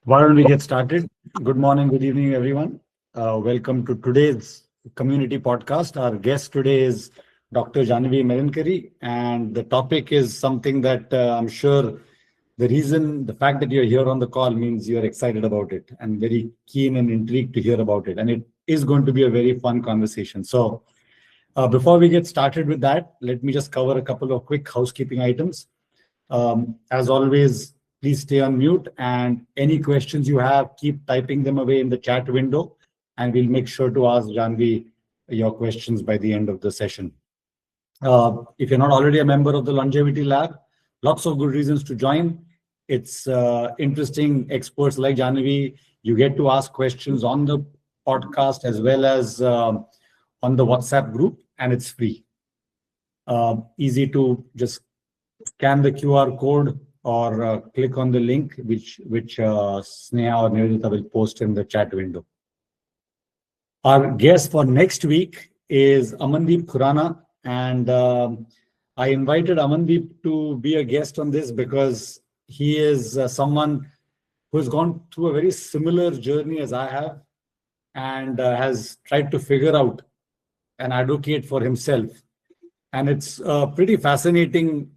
Why don't we get started? Good morning, good evening, everyone. Welcome to today's community podcast. Our guest today is Dr. Janhavi Melinkeri, and the topic is something that I'm sure the fact that you're here on the call means you're excited about it and very keen and intrigued to hear about it. And it is going to be a very fun conversation. So, before we get started with that, let me just cover a couple of quick housekeeping items. As always, please stay on mute, and any questions you have, keep typing them away in the chat window, and we'll make sure to ask Janvi your questions by the end of the session. If you're not already a member of the Longevity Lab, lots of good reasons to join. It's interesting experts like Janvi. You get to ask questions on the podcast as well as on the WhatsApp group, and it's free. Easy to just scan the QR code or click on the link which Sneha or Nivedita will post in the chat window. Our guest for next week is Amandeep Khurana, and I invited Amandeep to be a guest on this because he is someone who has gone through a very similar journey as I have, and has tried to figure out and advocate for himself. And it's a pretty fascinating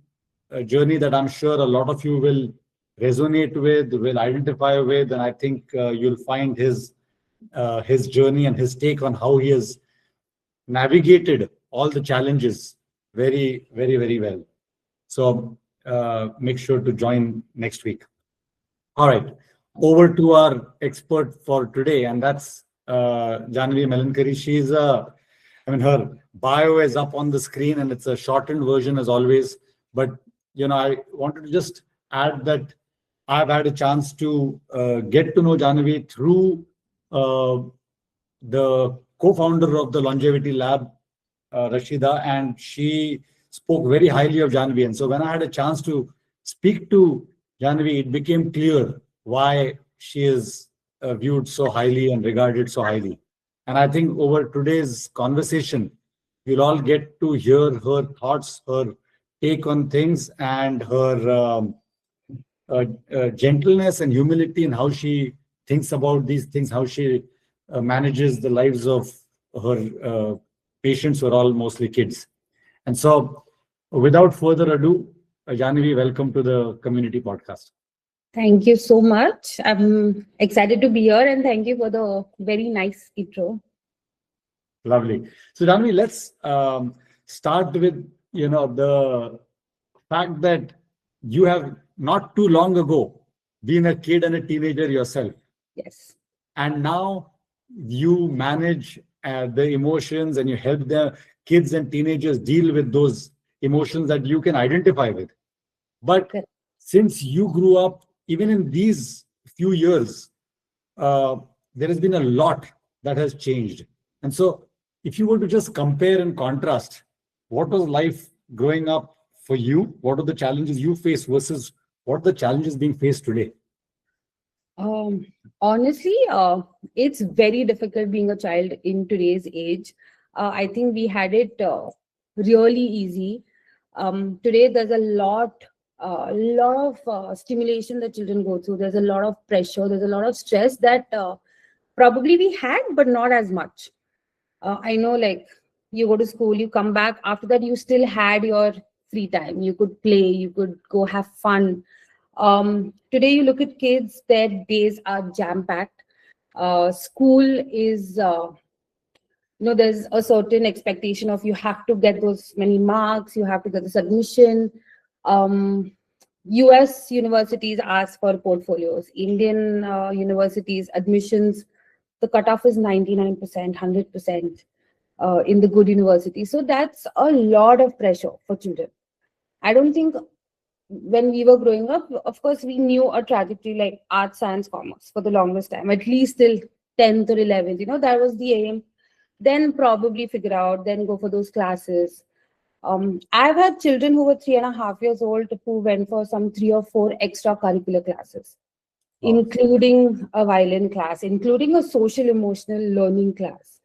journey that I'm sure a lot of you will resonate with, will identify with, and I think you'll find his journey and his take on how he has navigated all the challenges very, very, very well. So make sure to join next week. All right, over to our expert for today, and that's Janhavi Melinkeri. She's her bio is up on the screen, and it's a shortened version as always. But I wanted to just add that I've had a chance to get to know Janhavi through the co-founder of the Longevity Lab, Rashida, and she spoke very highly of Janhavi. And so when I had a chance to speak to Janhavi, it became clear why she is viewed so highly and regarded so highly. And I think over today's conversation, you'll all get to hear her thoughts, her take on things, and her gentleness and humility in how she thinks about these things, how she manages the lives of her patients who are all mostly kids. And so without further ado, Janhavi, welcome to the community podcast. Thank you so much. I'm excited to be here, and thank you for the very nice intro. Lovely. So Janhavi, let's start with the fact that you have not too long ago been a kid and a teenager yourself. Yes. And now you manage the emotions and you help the kids and teenagers deal with those emotions that you can identify with. But since you grew up, even in these few years, there has been a lot that has changed. And so if you were to just compare and contrast, what was life growing up for you? What are the challenges you face versus what are the challenges being faced today? Honestly, it's very difficult being a child in today's age. I think we had it really easy. Today, there's a lot of stimulation that children go through. There's a lot of pressure. There's a lot of stress that probably we had, but not as much. I know, like, you go to school, you come back. After that, you still had your free time. You could play. You could go have fun. Today, you look at kids, their days are jam-packed. School is, there's a certain expectation of you have to get those many marks, you have to get this admission. US universities ask for portfolios. Indian universities, admissions, the cutoff is 99%, 100% in the good university. So that's a lot of pressure for children. I don't think when we were growing up, of course, we knew a trajectory like arts, science, commerce for the longest time, at least till 10th or 11th. That was the aim. Then probably figure out, then go for those classes. I've had children who were 3.5 years old who went for some 3 or 4 extracurricular classes, including a violin class, including a social emotional learning class.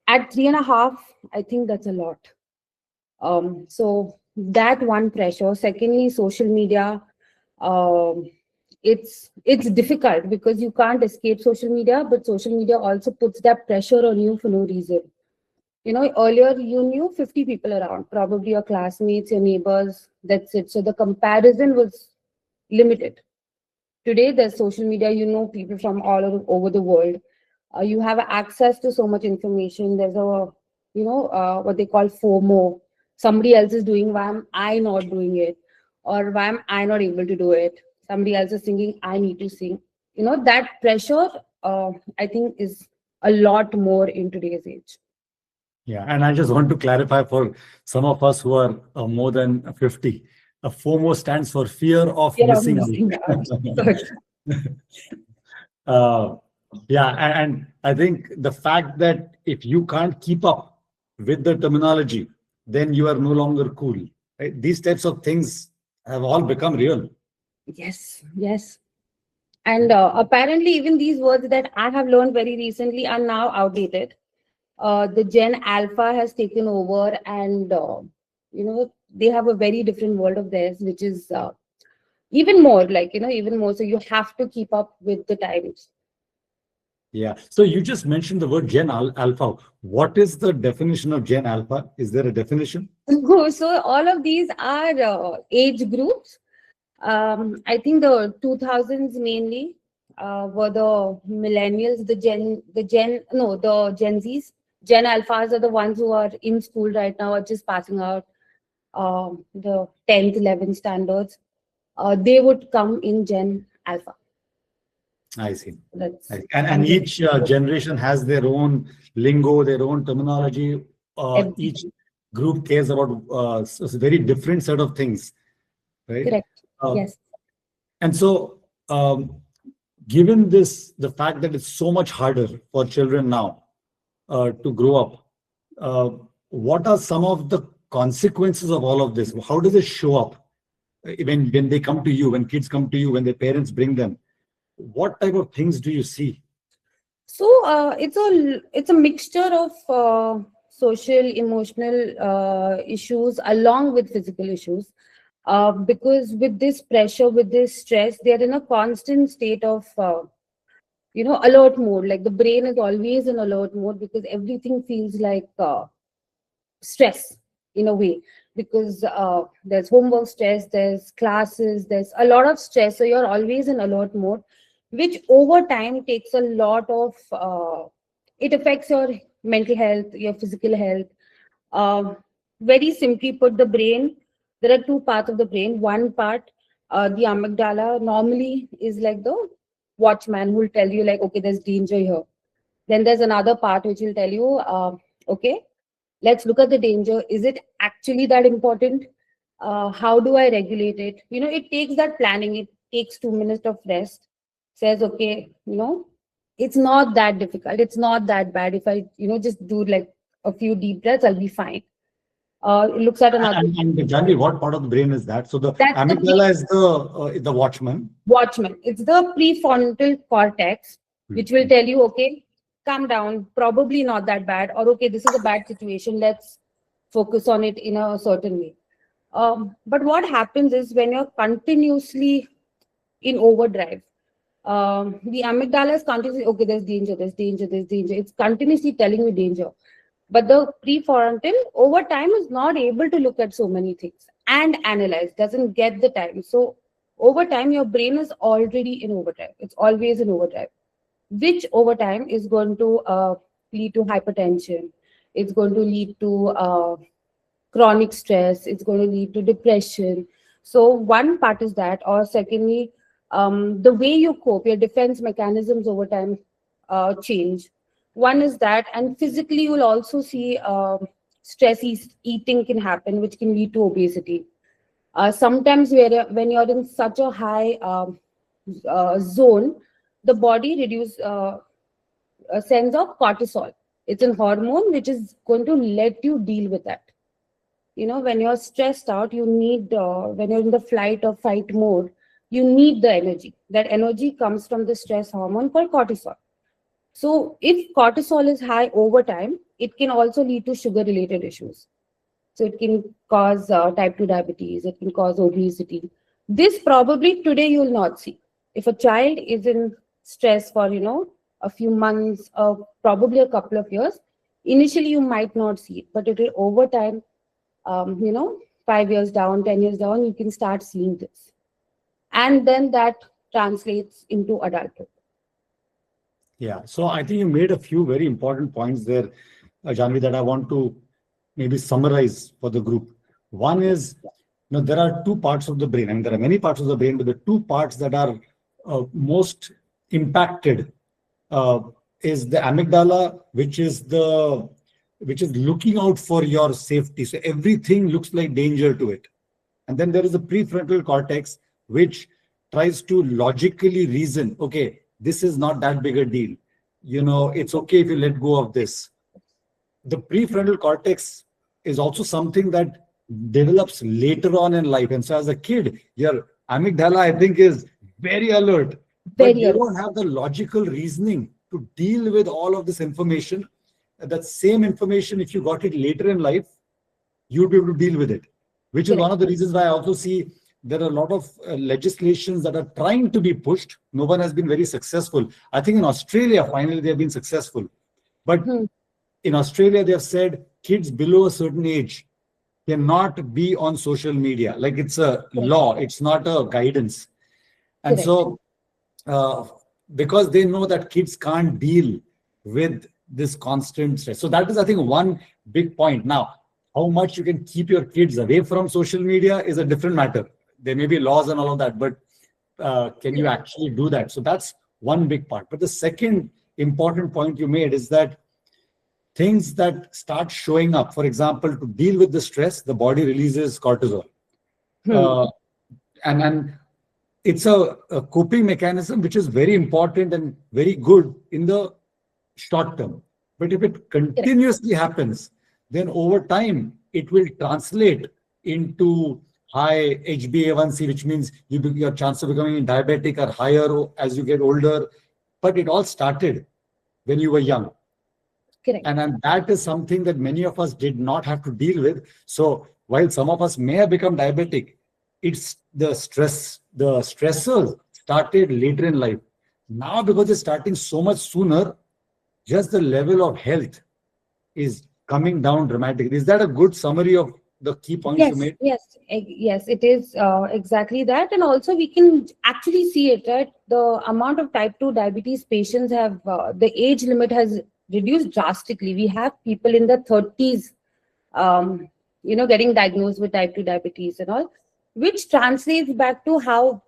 At 3.5, I think that's a lot. So that one pressure. Secondly, social media it's difficult because you can't escape social media, but social media also puts that pressure on you for no reason. Earlier you knew 50 people around, probably your classmates, your neighbors, that's it. So the comparison was limited. Today there's social media, people from all over the world. You have access to so much information. There's what they call FOMO. Somebody else is doing, why am I not doing it? Or why am I not able to do it? Somebody else is singing, I need to sing. That pressure, I think, is a lot more in today's age. Yeah, and I just want to clarify for some of us who are more than 50. FOMO stands for fear of Fear of missing missing out. out. uh, yeah, and I think the fact that if you can't keep up with the terminology, then you are no longer cool. Right? These types of things have all become real. Yes, yes. And apparently, even these words that I have learned very recently are now outdated. The Gen Alpha has taken over, and they have a very different world of theirs, which is even more like even more. So you have to keep up with the times. Yeah. So you just mentioned the word Alpha. What is the definition of Gen Alpha? Is there a definition? So all of these are age groups. I think the 2000s mainly were the millennials, the Gen Zs. Gen Alphas are the ones who are in school right now, or just passing out the 10th, 11th standards. They would come in Gen Alpha. I see. That's And something. each generation has their own lingo, their own terminology. Each Everything. group cares about a very different set of things, right? Correct. Uh, Yes. and so, given this, the fact that it's so much harder for children now to grow up, uh, what are some of the consequences of all of this? How does it show up when they come to you, when kids come to you, when their parents bring them? What type of things do you see? So it's a mixture of social, emotional issues along with physical issues. Because with this pressure, with this stress, they're in a constant state of alert mode. Like the brain is always in alert mode because everything feels like stress in a way. Because there's homework stress, there's classes, there's a lot of stress. So you're always in alert mode, which over time takes a lot of it affects your mental health, your physical health. um, Very simply put, the brain, there are two parts of the brain. One part, the amygdala, normally is like the watchman who will tell you like, okay, there's danger here. Then there's another part which will tell you, okay, let's look at the danger. Is it actually that important? How do I regulate it? It takes that planning. It takes 2 minutes of rest. Says, okay, it's not that difficult. It's not that bad. If I, just do like a few deep breaths, I'll be fine. It looks at another. And Janvi, what part of the brain is that? So the That's the amygdala is the watchman. watchman. It's the prefrontal cortex, which will tell you, okay, calm down, probably not that bad, or okay, this is a bad situation. Let's focus on it in a certain way. But what happens is when you're continuously in overdrive, the amygdala is continuously, okay, there's danger, there's danger, there's danger. It's continuously telling you danger. But the prefrontal over time is not able to look at so many things and analyze, doesn't get the time. So over time, your brain is already in overdrive. It's always in overdrive, which over time is going to lead to hypertension. It's going to lead to chronic stress. It's going to lead to depression. So one part is that, or secondly, the way you cope, your defense mechanisms over time change. One is that, and physically you will also see stress eating can happen, which can lead to obesity. Sometimes when you're in such a high zone, the body reduce a sense of cortisol. It's a hormone which is going to let you deal with that. When you're stressed out, you need when you're in the flight or fight mode, you need the energy. That energy comes from the stress hormone called cortisol. So if cortisol is high over time, it can also lead to sugar related issues. So it can cause type 2 diabetes, it can cause obesity. This probably today you will not see. If a child is in stress for, a few months or probably a couple of years, initially you might not see it, but it will over time, um, you know, 5 years down, 10 years down, you can start seeing this. And then that translates into adulthood. Yeah. So I think you made a few very important points there, Janvi, that I want to maybe summarize for the group. One is, there are two parts of the brain. I mean, there are many parts of the brain, but the two parts that are most impacted uh, is the amygdala, which is looking out for your safety. So everything looks like danger to it. And then there is the prefrontal cortex, which tries to logically reason, okay, this is not that big a deal. It's okay if you let go of this. The prefrontal cortex is also something that develops later on in life. And so as a kid, your amygdala, I think, is very alert, but Very you early. don't have the logical reasoning to deal with all of this information. That same information, if you got it later in life, you'd be able to deal with it, which is one Correct. of the reasons why I also see there are a lot of legislations that are trying to be pushed. No one has been very successful. I think in Australia, finally, they have been successful. But Hmm. in Australia, they have said kids below a certain age cannot be on social media. Like it's a Correct. law, it's not a guidance. And Correct. so, uh, because they know that kids can't deal with this constant stress. So that is, I think, one big point. Now, how much you can keep your kids away from social media is a different matter. There may be laws and all of that, but can you actually do that? So that's one big part. But the second important point you made is that things that start showing up, for example, to deal with the stress, the body releases cortisol. Hmm. Uh, and it's a coping mechanism which is very important and very good in the short term. But if it Correct. continuously happens, then over time it will translate into high HbA1c, which means your chance of becoming diabetic are higher as you get older. But it all started when you were young. Correct. And that is something that many of us did not have to deal with. So while some of us may have become diabetic, it's the stressors started later in life. Now, because it's starting so much sooner, just the level of health is coming down dramatically. Is that a good summary of the key points you Yes, made? yes, yes, it is exactly that. And also, we can actually see it, right? The amount of type 2 diabetes patients have, the age limit has reduced drastically. We have people in the 30s, um, getting diagnosed with type 2 diabetes and all, which translates back to how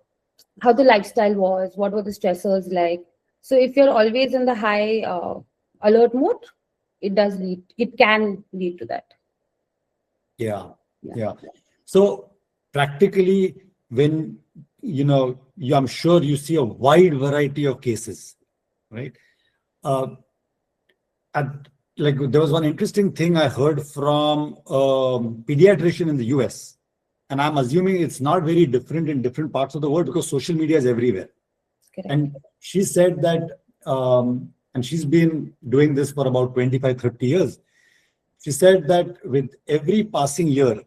the lifestyle was, what were the stressors like. So, if you're always in the high alert mode, it can lead to that. Yeah, Yeah. yeah. So practically, when I'm sure you see a wide variety of cases, right? Uh, and like there was one interesting thing I heard from a pediatrician in the US, and I'm assuming it's not very different in different parts of the world because social media is everywhere. Correct. And she said that, and she's been doing this for about 25, 30 years. She said that with every passing year,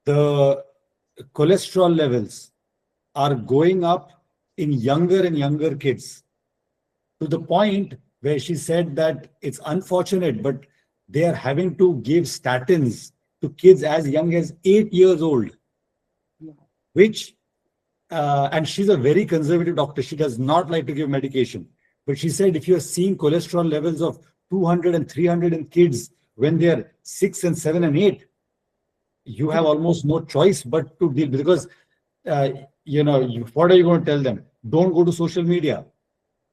the cholesterol levels are going up in younger and younger kids to the point where she said that it's unfortunate, but they are having to give statins to kids as young as 8 years old, which, and she's a very conservative doctor. She does not like to give medication. But she said if you're seeing cholesterol levels of 200 and 300 in kids when they're 6 and 7 and 8, you have almost no choice but to deal because, uh, what are you going to tell them? Don't go to social media.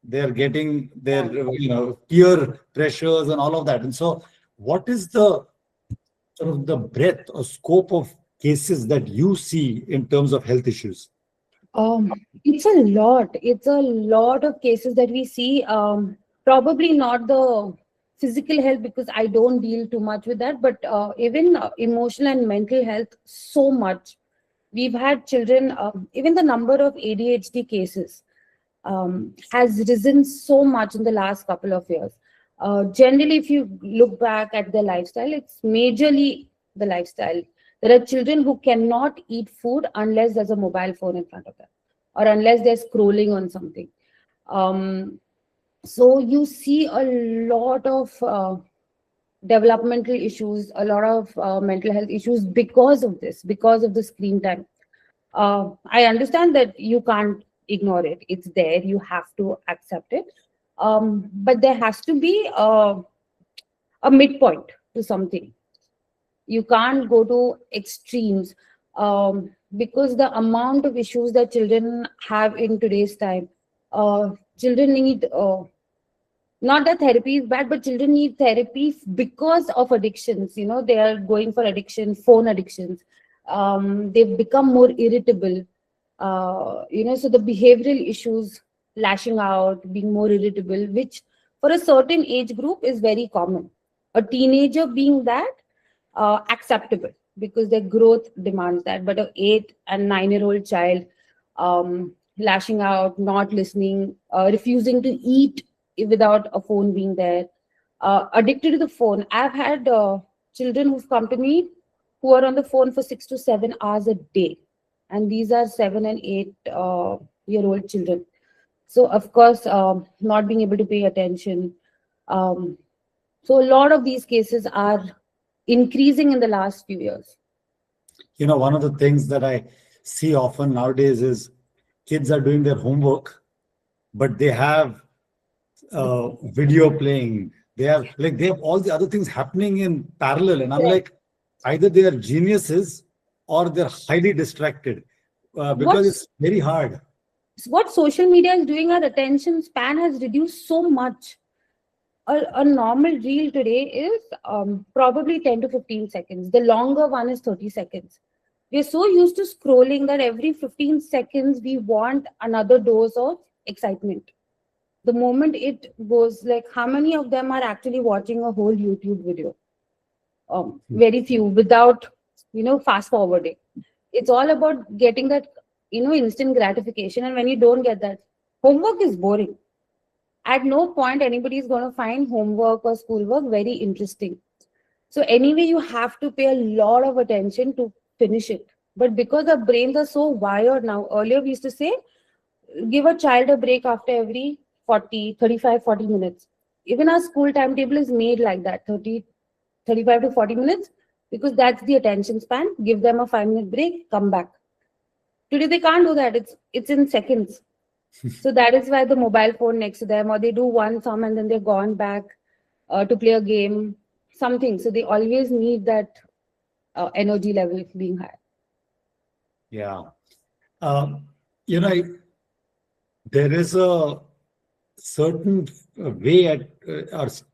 They're getting their peer pressures and all of that. And so what is the sort of the breadth or scope of cases that you see in terms of health issues? It's a lot. It's a lot of cases that we see. Probably not the physical health because I don't deal too much with that, but even emotional and mental health, so much. We've had children, even the number of ADHD cases has risen so much in the last couple of years. Generally, if you look back at their lifestyle, it's majorly the lifestyle. There are children who cannot eat food unless there's a mobile phone in front of them. or unless they're scrolling on something. So you see a lot of developmental issues, a lot of mental health issues because of this, because of the screen time. I understand that you can't ignore it. It's there. You have to accept it. But there has to be a midpoint to something. You can't go to extremes, because the amount of issues that children have in today's time, children need, not that therapy is bad, but children need therapy because of addictions. They are going for addiction, phone addictions. They've become more irritable. So the behavioral issues, lashing out, being more irritable, which for a certain age group is very common. A teenager being that, acceptable because their growth demands that. But a 8 and 9-year-old child, lashing out, not listening, refusing to eat without a phone being there, addicted to the phone. I've had children who've come to me who are on the phone for 6 to 7 hours a day, and these are 7 and 8 year old children. So of course, not being able to pay attention. So a lot of these cases are increasing in the last few years. One of the things that I see often nowadays is kids are doing their homework, but they have video playing. They have all the other things happening in parallel, and I'm Correct. like, either they are geniuses or they're highly distracted, because What's it's very hard. what social media is doing, our attention span has reduced so much. A normal reel today is probably 10 to 15 seconds. The longer one is 30 seconds. We're so used to scrolling that every 15 seconds we want another dose of excitement. The moment it goes, like, how many of them are actually watching a whole YouTube video? Very few, without fast forwarding. It's all about getting that instant gratification, and when you don't get that, homework is boring. At no point anybody is going to find homework or schoolwork very interesting. So anyway, you have to pay a lot of attention to finish it. But because our brains are so wired now, earlier we used to say, give a child a break after every 40, 35, 40 minutes. Even our school timetable is made like that, 30, 35 to 40 minutes, because that's the attention span. Give them a 5 minute break, come back. Today they can't do that. It's in seconds. So that is why the mobile phone next to them, or they do one sum and then they're gone back to play a game, something. So they always need that energy level being high. Yeah. Um, you know, there is a certain way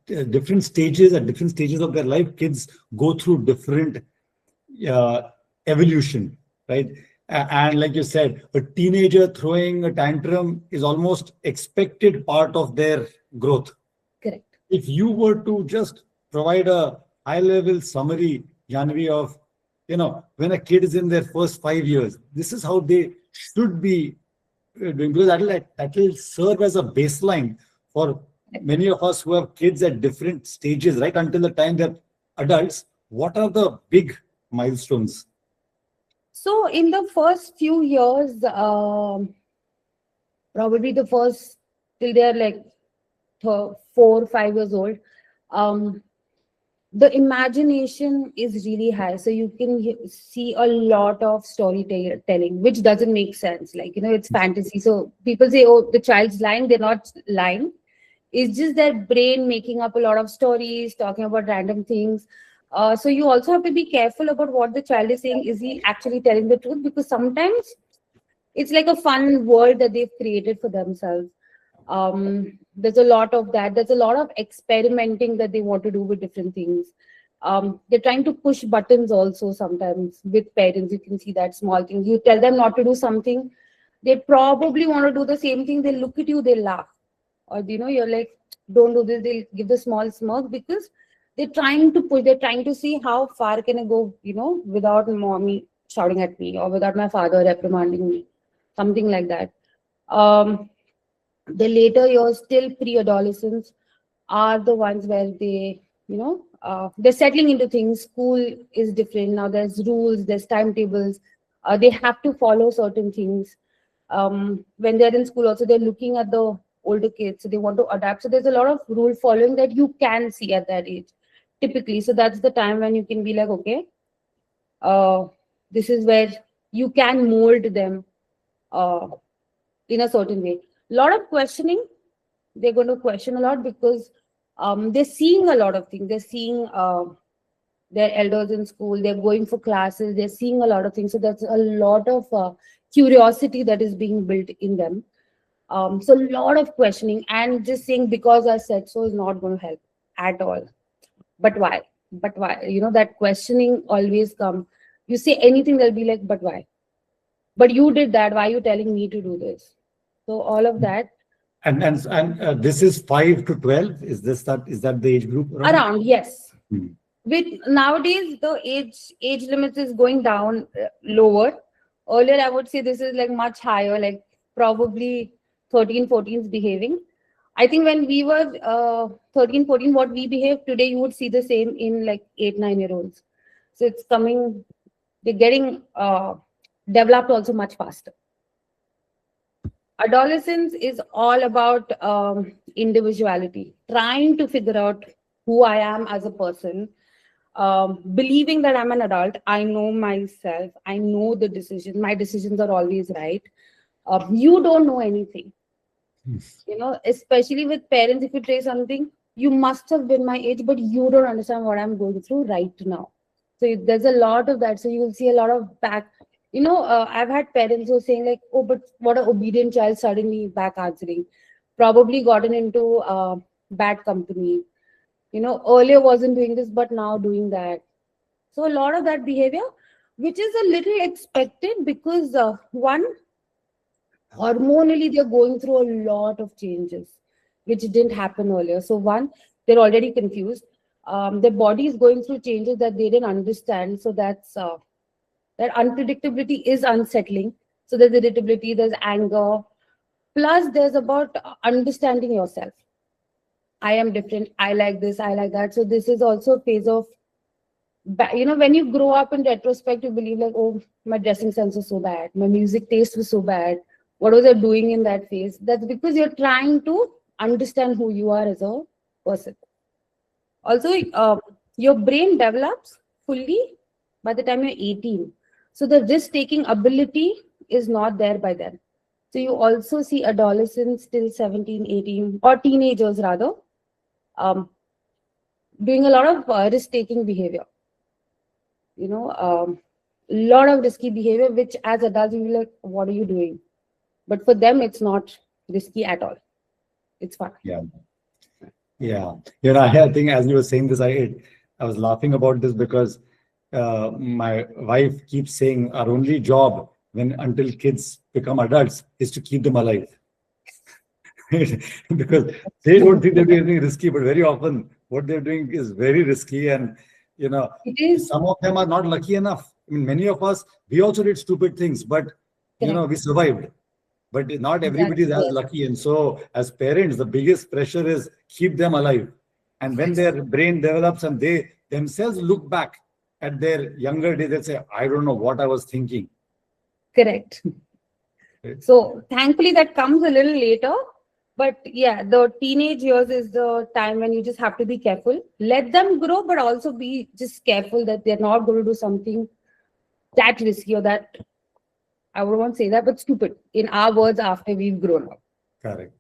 different stages, at different stages of their life, kids go through different uh, evolution, right? And like you said, a teenager throwing a tantrum is almost expected part of their growth. Correct. If you were to just provide a high level summary, Janhavi, of when a kid is in their first 5 years, this is how they should be doing, because that will serve as a baseline for many of us who have kids at different stages, right until the time they're adults. What are the big milestones? So in the first few years, probably the first till they're like 4 or 5 years old, the imagination is really high. So you can see a lot of storytelling, which doesn't make sense. Like, it's fantasy. So people say, oh, the child's lying. They're not lying. It's just their brain making up a lot of stories, talking about random things. So you also have to be careful about what the child is saying. Is he actually telling the truth? Because sometimes it's like a fun world that they've created for themselves. There's a lot of that. There's a lot of experimenting that they want to do with different things. They're trying to push buttons also sometimes with parents. You can see that small things. You tell them not to do something, they probably want to do the same thing. They look at you, they laugh. Or, you're like, don't do this. They'll give the small smirk because they're trying to push. They're trying to see how far can I go, without mommy shouting at me or without my father reprimanding me, something like that. The later years, still pre-adolescence, are the ones where they, they're settling into things. School is different now. There's rules, there's timetables. They have to follow certain things. When they're in school also, they're looking at the older kids, so they want to adapt. So there's a lot of rule following that you can see at that age typically. So that's the time when you can be like, okay, uh, this is where you can mold them uh, in a certain way. A lot of questioning, they're going to question a lot because they're seeing a lot of things. They're seeing their elders in school, they're going for classes, they're seeing a lot of things. So that's a lot of curiosity that is being built in them. So a lot of questioning, and just saying because I said so is not going to help at all. But why? But why? That questioning always come. You say anything, they'll be like, but why? But you did that. Why are you telling me to do this? So all of that And this is 5 to 12. Is that the age group around? around, yes. Hmm. With nowadays the age limits is going down, lower. Earlier I would say this is like much higher, like probably 13 14 is behaving. I think when we were 13 14, what we behave today, you would see the same in like 8 9 year olds. So it's coming, they're getting developed also much faster. Adolescence is all about individuality, trying to figure out who I am as a person, believing that I'm an adult. I know myself. I know the decision. My decisions are always right. You don't know anything. Especially with parents, if you say something, you must have been my age, but you don't understand what I'm going through right now. So there's a lot of that. So you will see a lot of back. I've had parents who are saying like, "Oh, but what an obedient child, suddenly back answering." Probably gotten into bad company. Earlier wasn't doing this, but now doing that. So a lot of that behavior, which is a little expected because one, hormonally they're going through a lot of changes which didn't happen earlier. So one, they're already confused. Their body is going through changes that they didn't understand. So that unpredictability is unsettling. So there's irritability, there's anger, plus there's about understanding yourself. I am different, I like this, I like that. So this is also a phase of when you grow up in retrospect, you believe like, oh, my dressing sense was so bad, my music taste was so bad, what was I doing in that phase? That's because you're trying to understand who you are as a person. Also, your brain develops fully by the time you're 18. So the risk taking ability is not there by then. So you also see adolescents till 17 18, or teenagers rather, um, doing a lot of risk taking behavior. A lot of risky behavior, which as adults you be like, what are you doing? But for them, it's not risky at all. It's fun. Yeah. Yeah. I think as you were saying this, I was laughing about this because my wife keeps saying our only job until kids become adults is to keep them alive. Because they don't think they're doing anything risky, but very often what they're doing is very risky. And It is some of them are not lucky enough. I mean, many of us, we also did stupid things, but correct. we survived. But not everybody is as lucky. And so as parents, the biggest pressure is keep them alive. And when their brain develops and they themselves look back at their younger days, they'll say, I don't know what I was thinking. Correct. So thankfully that comes a little later. But yeah, the teenage years is the time when you just have to be careful. Let them grow, but also be just careful that they're not going to do something that risky or that, I won't say that, but stupid in our words after we've grown up. Correct.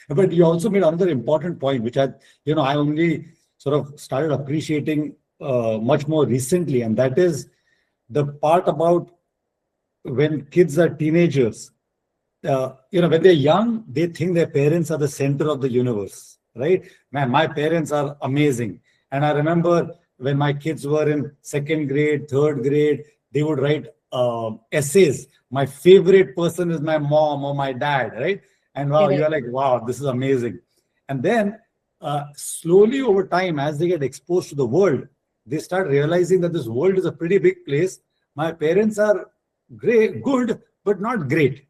But you also made another important point, which I only sort of started appreciating much more recently, and that is the part about when kids are teenagers. When they're young, they think their parents are the center of the universe, right? Man, my parents are amazing. And I remember when my kids were in second grade, third grade, they would write essays. My favorite person is my mom or my dad, right? And wow, you're like, wow, this is amazing. And then slowly over time, as they get exposed to the world, they start realizing that this world is a pretty big place. My parents are great, good, but not great.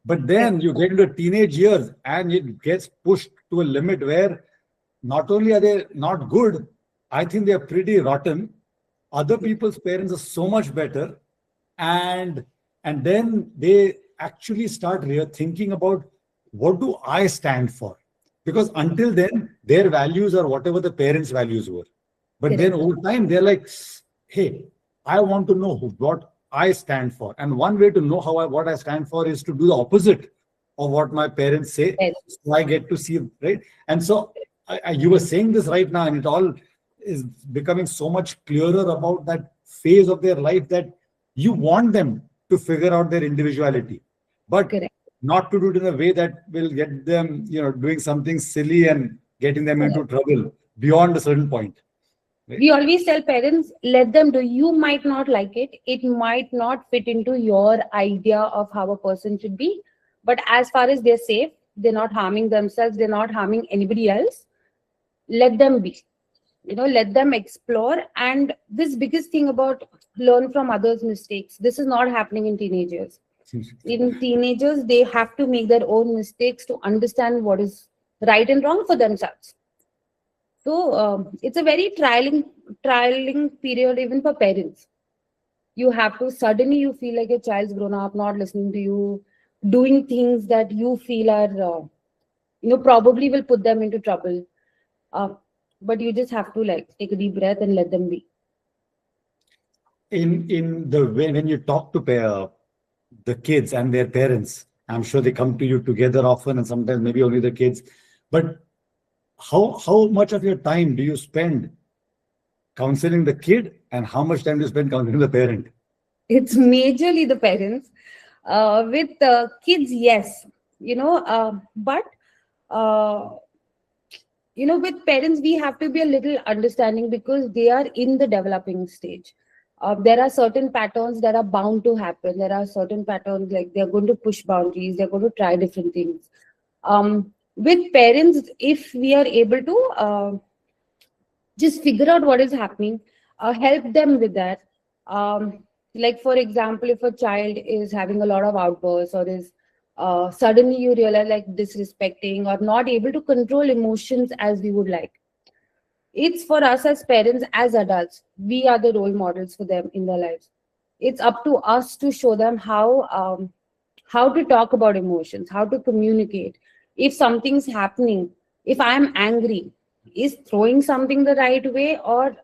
But then you get into teenage years and it gets pushed to a limit where not only are they not good, I think they are pretty rotten. Other people's parents are so much better. And then they actually start thinking about what do I stand for? Because until then, their values are whatever the parents' values were. But then Correct. over time, they're like, hey, I want to know what I stand for. And one way to know what I stand for is to do the opposite of what my parents say. Yes. So I get to see, right? And so you were saying this right now, and it all is becoming so much clearer about that phase of their life that you want them to figure out their individuality, but Correct. not to do it in a way that will get them, doing something silly and getting them into Correct. trouble beyond a certain point. Right? We always tell parents, let them do. You might not like it. It might not fit into your idea of how a person should be. But as far as they're safe, they're not harming themselves, they're not harming anybody else, let them be. Let them explore. And this biggest thing about learn from others' mistakes, this is not happening in teenagers. In teenagers, they have to make their own mistakes to understand what is right and wrong for themselves. So it's a very trialing period even for parents. You have to suddenly you feel like your child's grown up, not listening to you, doing things that you feel are probably will put them into trouble. Uh, but you just have to like take a deep breath and let them be. In the way when you talk to the kids and their parents, I'm sure they come to you together often, and sometimes maybe only the kids. But how much of your time do you spend counseling the kid, and how much time do you spend counseling the parent? It's majorly the parents. With kids, yes, but uh, with parents, we have to be a little understanding because they are in the developing stage. There are certain patterns that are bound to happen. There are certain patterns like they're going to push boundaries, they're going to try different things. With parents, if we are able to just figure out what is happening, help them with that. Like, for example, if a child is having a lot of outbursts or is suddenly you realize like disrespecting or not able to control emotions as we would like, it's for us as parents, as adults, we are the role models for them in their lives. It's up to us to show them how to talk about emotions, how to communicate. If something's happening, if I'm angry, is throwing something the right way or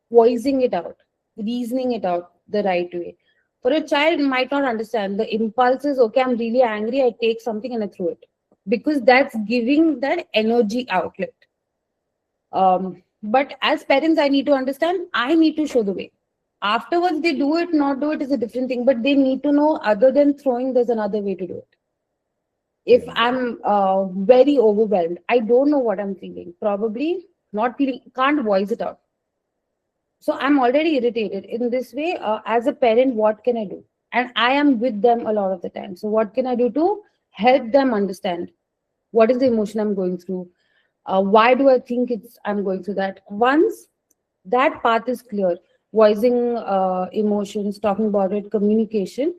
voicing it out, reasoning it out the right way. For a child might not understand the impulse is okay, I'm really angry, I take something and I throw it because that's giving that energy outlet. But as parents, I need to understand, I need to show the way. Afterwards, they do it, not do it is a different thing, but they need to know other than throwing, there's another way to do it. If Yeah. I'm very overwhelmed, I don't know what I'm feeling, probably not feeling, can't voice it out. So I'm already irritated. In this way, as a parent, what can I do? And I am with them a lot of the time. So what can I do to help them understand what is the emotion I'm going through? Why do I think I'm going through that? Once that path is clear, voicing emotions, talking about it, communication,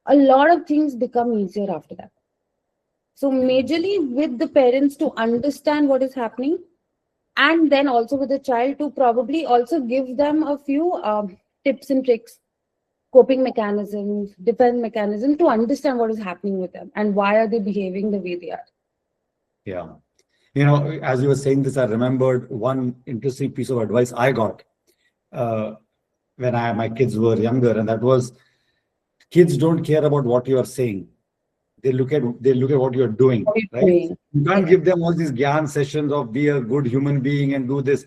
a lot of things become easier after that. So majorly with the parents to understand what is happening, and then also with the child to probably also give them a few tips and tricks, coping mechanisms, defense mechanisms to understand what is happening with them and why are they behaving the way they are. Yeah. As you were saying this, I remembered one interesting piece of advice I got uh, when my kids were younger, and that was, kids don't care about what you are saying. They look at what you're doing, What are you right? doing? You can't Correct. give them all these gyan sessions of be a good human being and do this.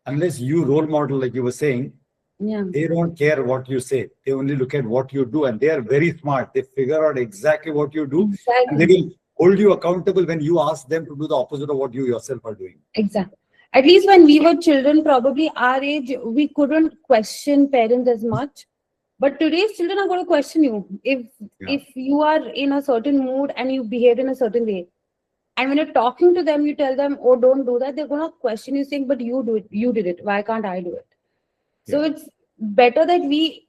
Unless you role model, like you were saying, Yeah, they don't care what you say. They only look at what you do, and they are very smart. They figure out exactly what you do, and they exactly. will hold you accountable when you ask them to do the opposite of what you yourself are doing. Exactly. At least when we were children, probably our age, we couldn't question parents as much. But today's children are going to question you. Yeah. If you are in a certain mood and you behave in a certain way, and when you're talking to them, you tell them, "Oh, don't do that." They're going to question you, saying, "But you do it. You did it. Why can't I do it?" So Yeah. it's better that we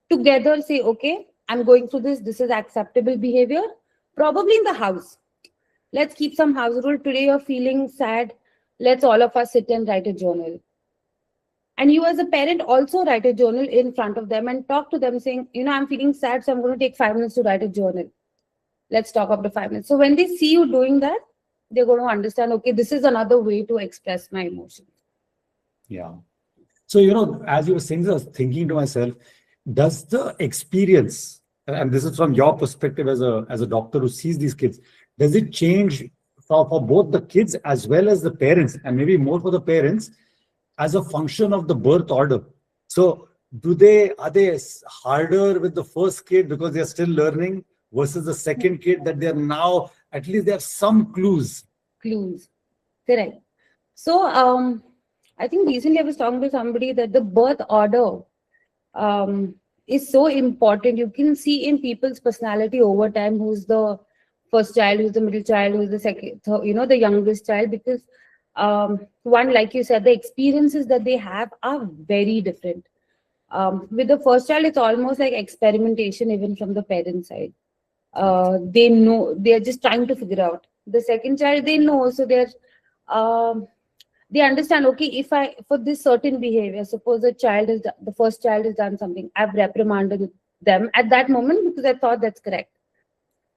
together say, "Okay, I'm going through this. This is acceptable behavior." Probably in the house, let's keep some house rule. Today you're feeling sad. Let's all of us sit and write a journal. And you as a parent also write a journal in front of them and talk to them saying, I'm feeling sad, so I'm going to take 5 minutes to write a journal. Let's talk up to 5 minutes. So when they see you doing that, they're going to understand, okay, this is another way to express my emotions. Yeah. So, as you were saying, I was thinking to myself, does the experience, and this is from your perspective as a doctor who sees these kids, does it change for both the kids as well as the parents, and maybe more for the parents, as a function of the birth order? So, are they harder with the first kid because they're still learning versus the second kid that they're now, at least they have some clues? Clues. Correct. So I think recently I was talking to somebody that the birth order is so important. You can see in people's personality over time who's the first child, who's the middle child, who's the second, the youngest child, because one, like you said, the experiences that they have are very different. With the first child, it's almost like experimentation, even from the parent side. They know, they're just trying to figure out. The second child, they know, so um, they understand, okay, if I, for this certain behavior, suppose the first child has done something, I've reprimanded them at that moment because I thought that's correct.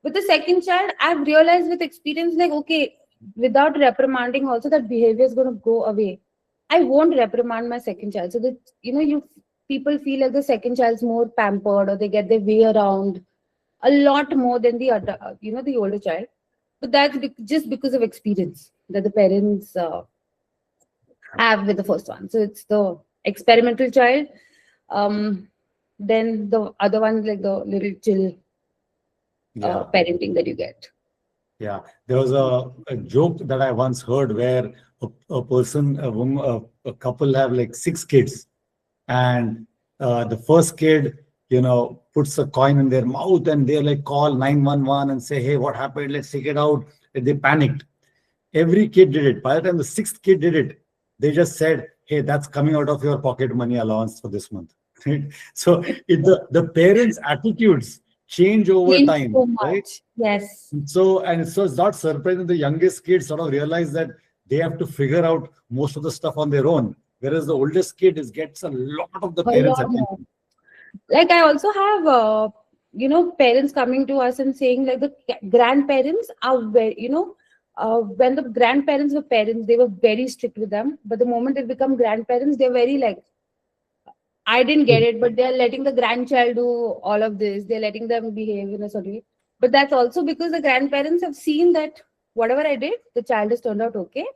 With the second child, I've realized with experience, like, okay, without reprimanding also, that behavior is going to go away. I won't reprimand my second child. So that, you people feel like the second child's more pampered, or they get their way around a lot more than the other, the older child. But that's just because of experience that the parents have with the first one. So it's the experimental child. Um, then the other one, like the little chill Yeah. parenting that you get. Yeah, there was a joke that I once heard where a person, a woman, a couple have like 6 kids, and the first kid, puts a coin in their mouth, and they like call 911 and say, "Hey, what happened? Let's take it out." And they panicked. Every kid did it. By the time the 6th kid did it, they just said, "Hey, that's coming out of your pocket money allowance for this month." Right? So the parents' attitudes change over Change so time, right? much. Yes. So it's not surprising the youngest kids sort of realize that they have to figure out most of the stuff on their own, whereas the oldest kid gets a lot of the A parents' lot more. attention. Like I also have, parents coming to us and saying like the grandparents are very, when the grandparents were parents, they were very strict with them. But the moment they become grandparents, they're very like, I didn't get it, but they're letting the grandchild do all of this. They're letting them behave in a certain way. But that's also because the grandparents have seen that whatever I did, the child has turned out okay.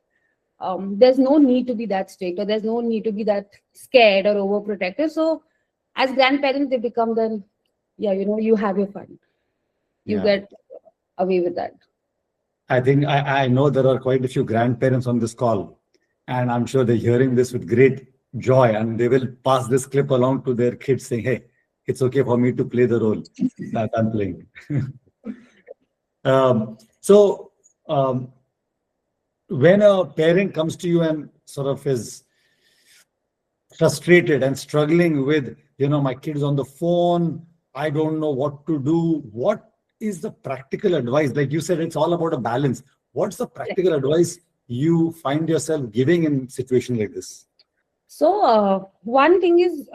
There's no need to be that strict, or there's no need to be that scared or overprotective. So as grandparents, they become then, yeah, you have your fun. You Yeah. get away with that. I think I know there are quite a few grandparents on this call, and I'm sure they're hearing this with great joy, and they will pass this clip along to their kids saying, "Hey, it's okay for me to play the role that I'm playing." So, when a parent comes to you and sort of is frustrated and struggling with, my kids on the phone, I don't know what to do, what is the practical advice? Like you said, it's all about a balance. What's the practical advice you find yourself giving in situations like this? So one thing is,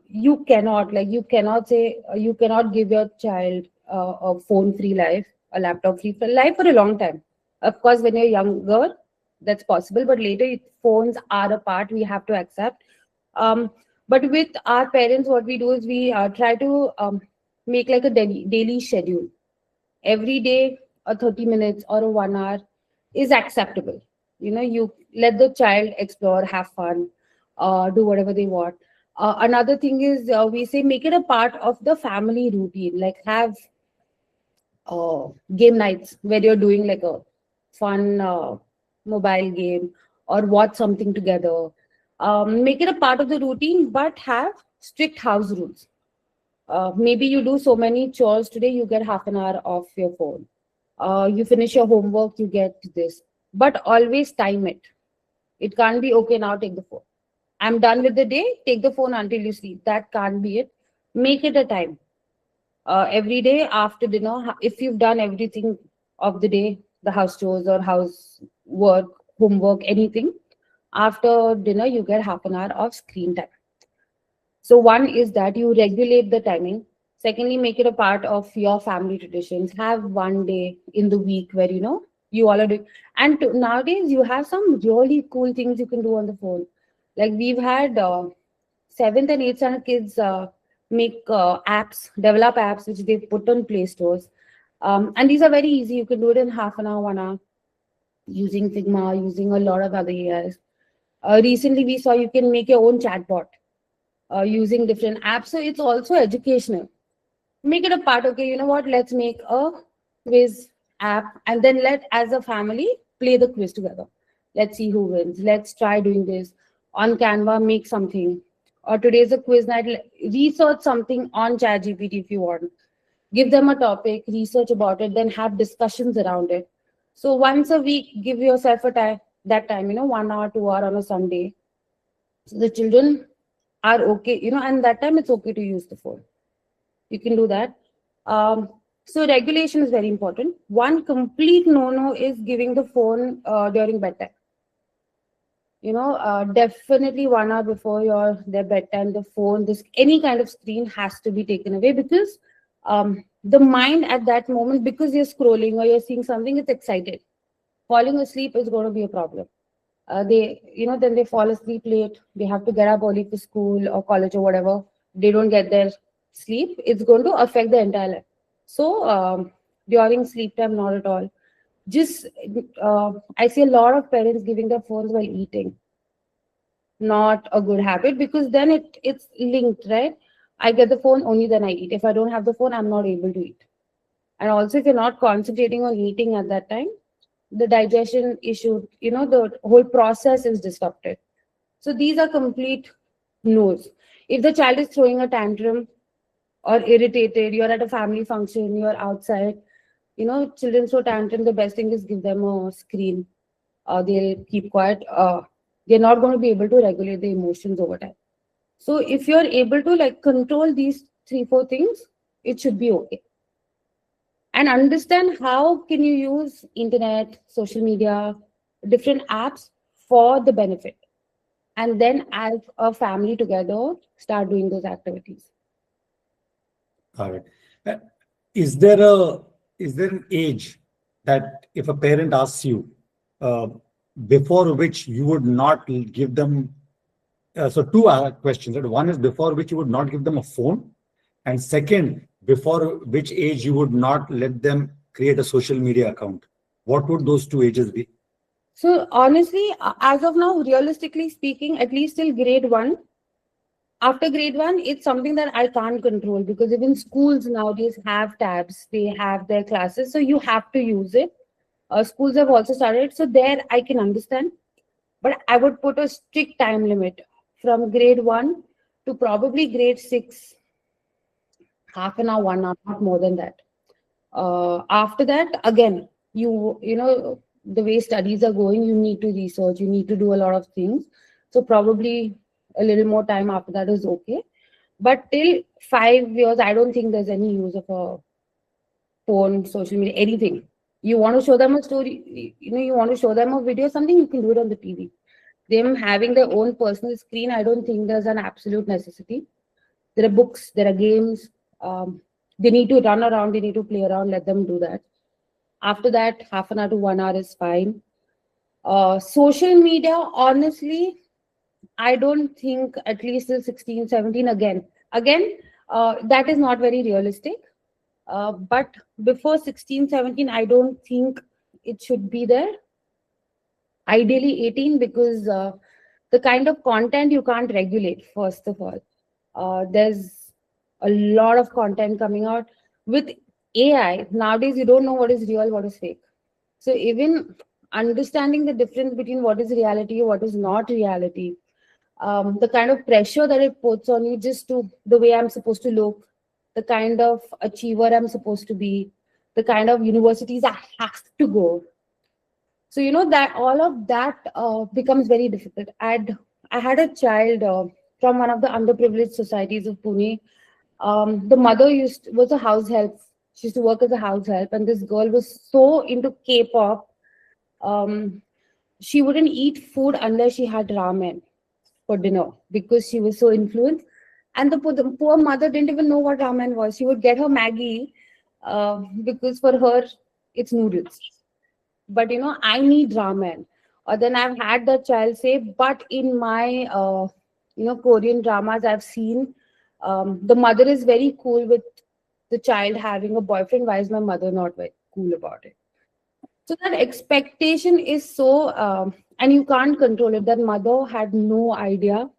you cannot give your child a phone free life, a laptop free life for a long time. Of course, when you're younger, that's possible, but later phones are a part we have to accept. Um, but with our parents, what we do is we try to make like a daily schedule. Every day, a 30 minutes or a 1 hour is acceptable. You let the child explore, have fun, do whatever they want. Another thing is, we say make it a part of the family routine, like have game nights where you're doing like a fun mobile game, or watch something together. Make it a part of the routine, but have strict house rules. Maybe you do so many chores today, you get half an hour off your phone. You finish your homework, you get this. But always time it. It can't be, okay, now take the phone. I'm done with the day, take the phone until you sleep. That can't be it. Make it a time. Every day after dinner, if you've done everything of the day, the house chores or house work, homework, anything, after dinner, you get half an hour of screen time. So one is that you regulate the timing. Secondly, make it a part of your family traditions. Have one day in the week where you all are doing. And nowadays, you have some really cool things you can do on the phone. Like we've had seventh and eighth standard kids make apps, develop apps which they've put on Play stores. And these are very easy. You can do it in half an hour, 1 hour, using Figma, using a lot of other AIs. Recently, we saw you can make your own chatbot using different apps. So it's also educational. Make it a part. Okay, you know what? Let's make a quiz app, and then let as a family play the quiz together. Let's see who wins. Let's try doing this on Canva. Make something. Or today's a quiz night. Research something on ChatGPT if you want. Give them a topic, research about it, then have discussions around it. So once a week, give yourself a time. That time, 1 hour, 2 hour on a Sunday. So the children are okay, and that time it's okay to use the phone. You can do that. So regulation is very important. One complete no-no is giving the phone during bedtime. Definitely 1 hour before their bedtime, the phone, any kind of screen has to be taken away, because the mind at that moment, because you're scrolling or you're seeing something, it's excited. Falling asleep is going to be a problem. Then they fall asleep late. They have to get up early for school or college or whatever. They don't get their sleep. It's going to affect the entire life. So during sleep time, not at all. Just I see a lot of parents giving their phones while eating. Not a good habit, because then it's linked, right? I get the phone, only then I eat. If I don't have the phone, I'm not able to eat. And also, if you're not concentrating on eating at that time, the digestion issue, the whole process is disrupted. So these are complete no's. If the child is throwing a tantrum or irritated, you're at a family function, you're outside, children throw tantrum, the best thing is give them a screen. They'll keep quiet. They're not going to be able to regulate the emotions over time. So if you're able to control these 3-4 things, it should be okay. And understand how can you use internet, social media, different apps for the benefit. And then as a family together, start doing those activities. All right. Uh, Is there an age that if a parent asks you uh, before which you would not give them? So two questions. Right? One is before which you would not give them a phone, and second, before which age you would not let them create a social media account. What would those two ages be? So honestly, as of now, realistically speaking, at least till grade 1. After grade 1, it's something that I can't control, because even schools nowadays have tabs, they have their classes, so you have to use it. Schools have also started, so there I can understand. But I would put a strict time limit from grade 1 to probably grade 6, half an hour, 1 hour, not more than that. After that, again, the way studies are going, you need to research, you need to do a lot of things. So probably a little more time after that is okay. But till 5 years, I don't think there's any use of a phone, social media, anything. You want to show them a story, you want to show them a video, something, you can do it on the TV. Them having their own personal screen, I don't think there's an absolute necessity. There are books, there are games. They need to run around, they need to play around, let them do that. After that, half an hour to 1 hour is fine. Social media, honestly, I don't think at least till 16, 17 again. That is not very realistic. But before 16, 17, I don't think it should be there. Ideally 18, because the kind of content you can't regulate, first of all. There's a lot of content coming out. With AI, nowadays you don't know what is real, what is fake. So even understanding the difference between what is reality, what is not reality, the kind of pressure that it puts on you, just to the way I'm supposed to look, the kind of achiever I'm supposed to be, the kind of universities I have to go. So that all of that becomes very difficult. I had a child from one of the underprivileged societies of Pune. The mother was a house help. She used to work as a house help, and this girl was so into K-pop. She wouldn't eat food unless she had ramen for dinner, because she was so influenced. And the poor mother didn't even know what ramen was. She would get her Maggie because for her it's noodles. But I need ramen. Or then I've had the child say, but in my Korean dramas I've seen, the mother is very cool with the child having a boyfriend. Why is my mother not very cool about it? So that expectation is so, and you can't control it. That mother had no idea,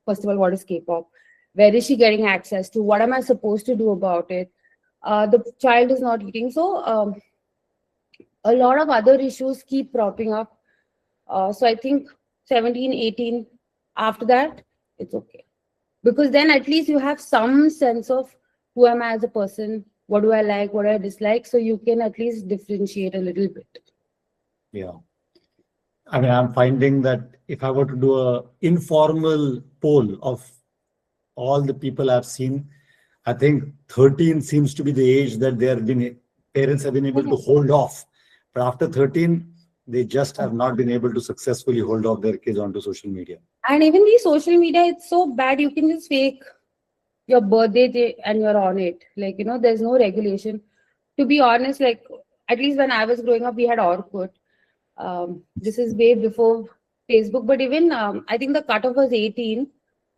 first of all, what is K-pop? Where is she getting access to? What am I supposed to do about it? The child is not eating. So a lot of other issues keep propping up. So I think 17, 18, after that, it's okay. Because then at least you have some sense of who am I as a person, what do I like, what do I dislike, so you can at least differentiate a little bit. Yeah. I mean, I'm finding that if I were to do a informal poll of all the people I've seen, I think 13 seems to be the age that parents have been able to hold off. But after 13, they just have not been able to successfully hold off their kids onto social media. And even the social media, it's so bad. You can just fake your birthday day and you're on it. Like, there's no regulation. To be honest, like, at least when I was growing up, we had Orkut. This is way before Facebook. But even, I think the cutoff was 18.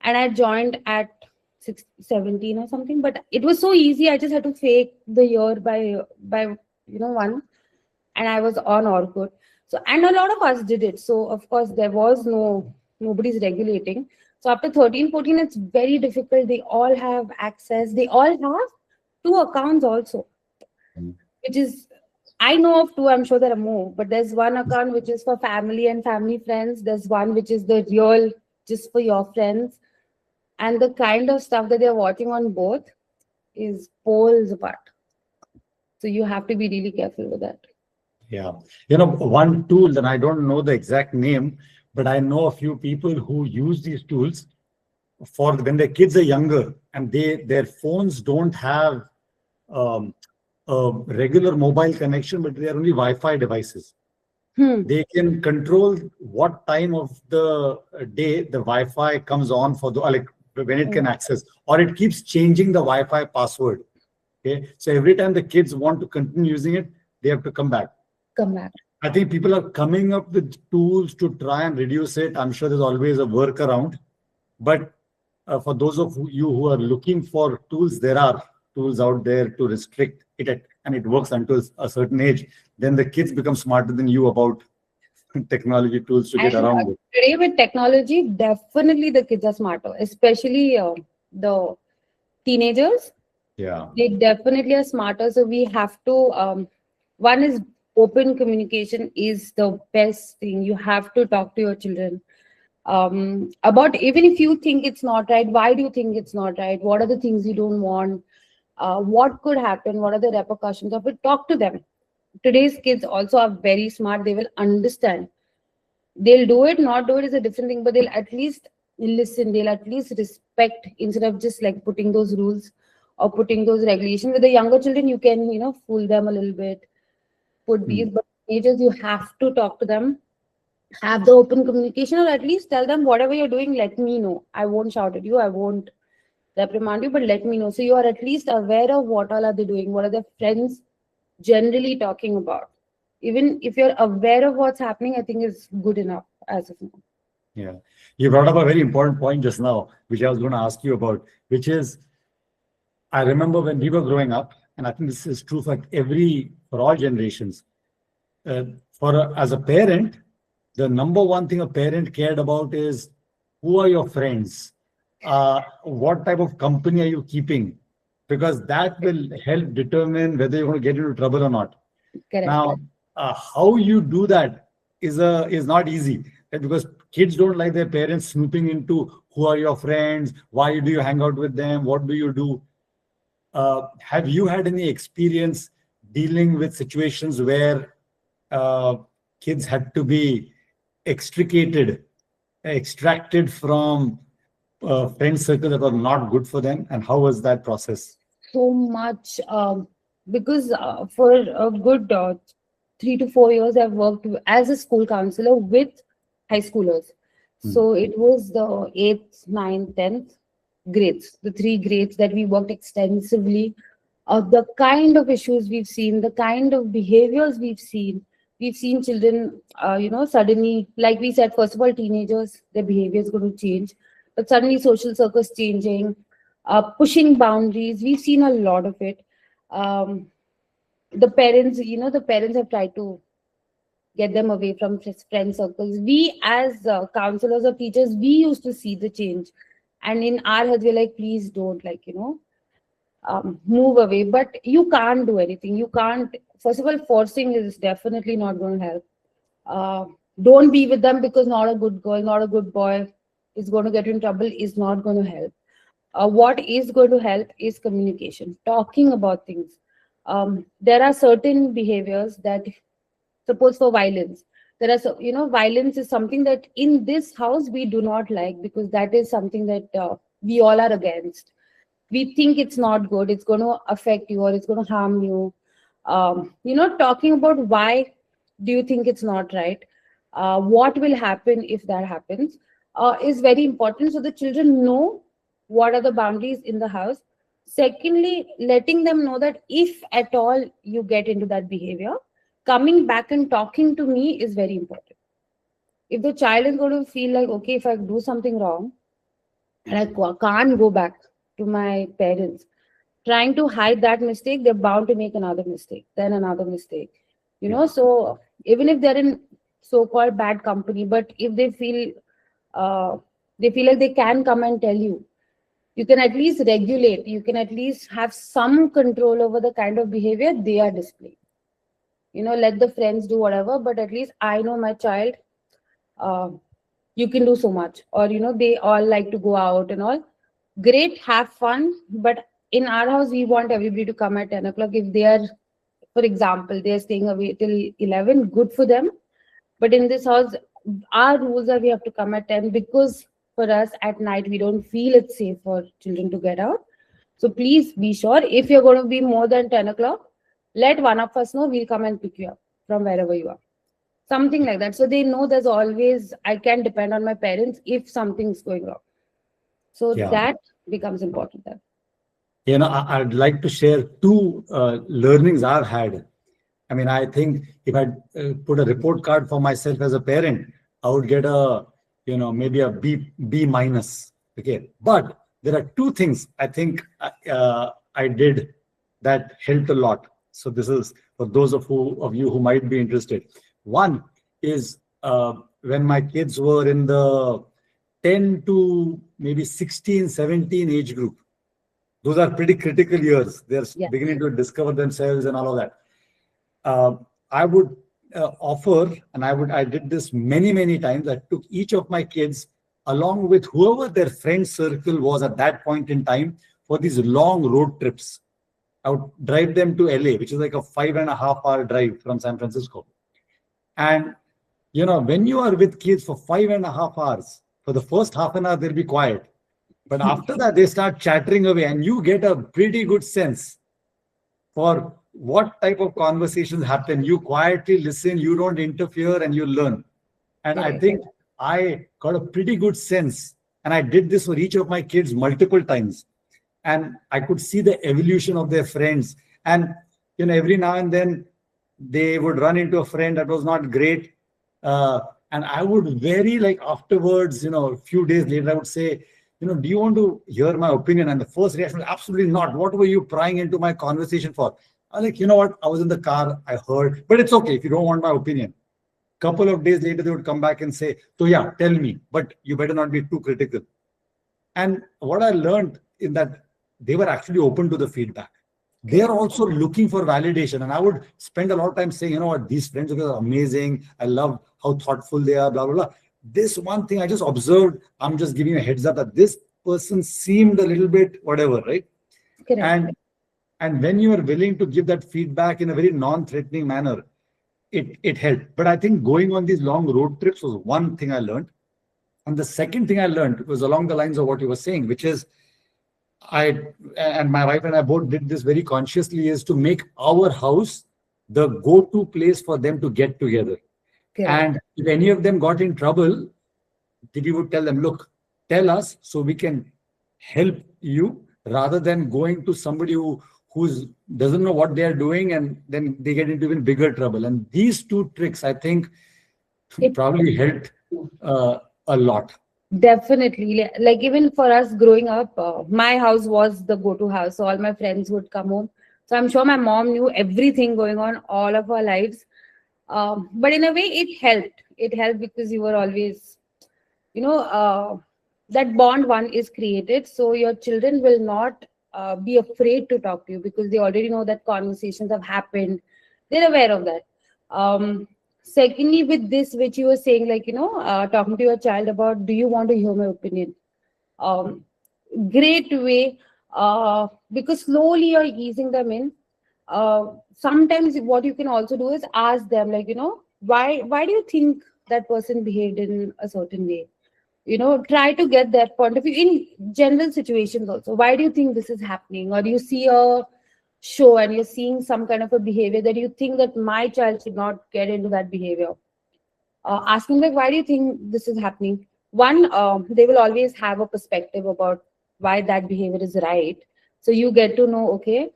And I joined at 17 or something. But it was so easy. I just had to fake the year by one. And I was on Orkut. So, and a lot of us did it. So, of course, there was nobody's regulating. So after 13, 14, it's very difficult. They all have access. They all have two accounts also, which is, I know of two, I'm sure there are more, but there's one account which is for family and family friends. There's one which is the real, just for your friends. And the kind of stuff that they're watching on both is poles apart. So you have to be really careful with that. Yeah. One tool, and I don't know the exact name, but I know a few people who use these tools for when their kids are younger and their phones don't have a regular mobile connection, but they are only Wi-Fi devices. They can control what time of the day the Wi-Fi comes on for like when it can access, or it keeps changing the Wi-Fi password. Okay, so every time the kids want to continue using it, they have to come back. I think people are coming up with tools to try and reduce it. I'm sure there's always a workaround. But for those of you who are looking for tools, there are tools out there to restrict it, and it works until a certain age. Then the kids become smarter than you about technology tools to get around it. Today with technology, definitely the kids are smarter, especially the teenagers. Yeah. They definitely are smarter. So we have to, one is open communication is the best thing. You have to talk to your children about, even if you think it's not right, why do you think it's not right? What are the things you don't want? What could happen? What are the repercussions of it? Talk to them. Today's kids also are very smart. They will understand. They'll do it, not do it is a different thing, but they'll at least listen. They'll at least respect instead of just like putting those rules or putting those regulations. With the younger children, you can, fool them a little bit, put these, but teenagers, you have to talk to them, have the open communication, or at least tell them whatever you're doing, let me know. I won't shout at you, I won't reprimand you, but let me know. So you are at least aware of what all are they doing, what are their friends generally talking about. Even if you're aware of what's happening, I think is good enough as of now. Yeah. You brought up a very important point just now, which I was going to ask you about, which is, I remember when we were growing up, and I think this is true for all generations. As a parent, the number one thing a parent cared about is who are your friends, what type of company are you keeping, because that will help determine whether you're going to get into trouble or not. Correct. Now, how you do that is not easy, right? Because kids don't like their parents snooping into who are your friends, why do you hang out with them, what do you do. Have you had any experience dealing with situations where kids had to be extracted from friend circle that were not good for them, and how was that process? So much, because for a good 3 to 4 years, I've worked as a school counselor with high schoolers. So it was the 8th, 9th, 10th. grades, the three grades that we worked extensively, the kind of issues we've seen, the kind of behaviors we've seen. We've seen children, suddenly, like we said, first of all, teenagers, their behavior is going to change, but suddenly social circles changing, pushing boundaries. We've seen a lot of it. Um, the parents have tried to get them away from friend circles. We, as counselors or teachers, we used to see the change, and in our heads, we're like, please don't, move away. But you can't do anything. You can't. First of all, forcing is definitely not going to help. Uh, don't be with them because not a good girl, not a good boy is going to get you in trouble is not going to help. What is going to help is communication, talking about things. There are certain behaviors that, suppose for violence, there are violence is something that in this house we do not like, because that is something that we all are against. We think it's not good, it's going to affect you or it's going to harm you. Talking about why do you think it's not right, what will happen if that happens, is very important, so the children know what are the boundaries in the house. Secondly, letting them know that if at all you get into that behavior, coming back and talking to me is very important. If the child is going to feel like, okay, if I do something wrong and I can't go back to my parents, trying to hide that mistake, they're bound to make another mistake, then another mistake. Yeah. So even if they're in so-called bad company, but if uh, they feel like they can come and tell you, you can at least regulate, you can at least have some control over the kind of behavior they are displaying. Let the friends do whatever, but at least I know my child, uh, you can do so much. Or they all like to go out and all, great, have fun. But in our house we want everybody to come at 10 o'clock. If they are, for example, they are staying away till 11, good for them. But in this house, our rules are we have to come at 10, because for us at night we don't feel it's safe for children to get out. So please be sure, if you're going to be more than 10 o'clock, let one of us know, we'll come and pick you up from wherever you are. Something like that. So they know there's always, I can depend on my parents if something's going wrong. So Yeah. that becomes important then. I'd like to share two learnings I've had. I mean, I think if I put a report card for myself as a parent, I would get maybe a B minus. Okay, but there are two things I think I did that helped a lot. So this is for those of you who might be interested. One is when my kids were in the 10 to maybe 16, 17 age group. Those are pretty critical years. They're beginning to discover themselves and all of that. I would offer, and I did this many, many times. I took each of my kids along with whoever their friend circle was at that point in time for these long road trips. I would drive them to LA, which is like a 5.5 hour drive from San Francisco. And, when you are with kids for 5.5 hours, for the first half an hour, they'll be quiet. But after that, they start chattering away, and you get a pretty good sense for what type of conversations happen. You quietly listen, you don't interfere, and you learn. And I think I got a pretty good sense. And I did this for each of my kids multiple times. And I could see the evolution of their friends. And, every now and then they would run into a friend that was not great. And I would afterwards, a few days later, I would say, do you want to hear my opinion? And the first reaction was, absolutely not. What were you prying into my conversation for? I was like, you know what? I was in the car, I heard, but it's okay if you don't want my opinion. Couple of days later, they would come back and say, so yeah, tell me, but you better not be too critical. And what I learned in that, they were actually open to the feedback. They are also looking for validation. And I would spend a lot of time saying, what, these friends are amazing. I love how thoughtful they are, blah, blah, blah. This one thing I just observed, I'm just giving you a heads up that this person seemed a little bit whatever, right? Correct. And when you are willing to give that feedback in a very non-threatening manner, it helped. But I think going on these long road trips was one thing I learned. And the second thing I learned was along the lines of what you were saying, which is I and my wife and I both did this very consciously, is to make our house the go-to place for them to get together. Correct. And if any of them got in trouble, we would tell them, look, tell us so we can help you rather than going to somebody who's doesn't know what they are doing, and then they get into even bigger trouble. And these two tricks, I think, It probably helped a lot. definitely, like even for us growing up, my house was the go-to house. So all my friends would come home. So I'm sure my mom knew everything going on all of our lives. But in a way, it helped. It helped because you were always, you know, that bond one is created. So your children will not be afraid to talk to you because they already know that conversations have happened. They're aware of that. Secondly, with this, which you were saying, like, talking to your child about, do you want to hear my opinion? um, Great way, because slowly you're easing them in. Sometimes what you can also do is ask them, like, why do you think that person behaved in a certain way? Try to get that point of view in general situations also. Why do you think this is happening? Or you see a show and you're seeing some kind of a behavior that you think that my child should not get into that behavior. Asking, like, why do you think this is happening? One, they will always have a perspective about why that behavior is right. So you get to know, okay,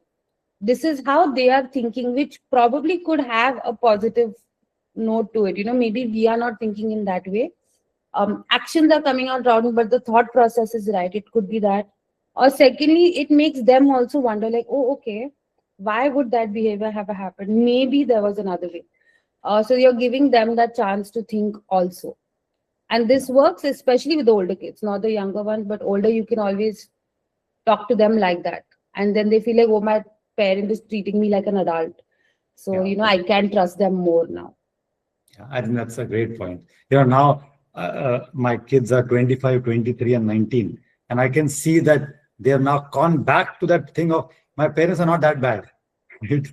this is how they are thinking, which probably could have a positive note to it. Maybe we are not thinking in that way. Actions are coming out wrong, but the thought process is right. It could be that. Or secondly, it makes them also wonder, like, oh, okay, why would that behavior have happened? Maybe there was another way. So you're giving them that chance to think also. And Yeah. this works especially with the older kids, not the younger ones, but older, you can always talk to them like that. And then they feel like, oh, my parent is treating me like an adult. So, Yeah. I can trust them more now. Yeah, I think that's a great point. Now my kids are 25, 23, and 19, and I can see that they have now gone back to that thing of my parents are not that bad. Right?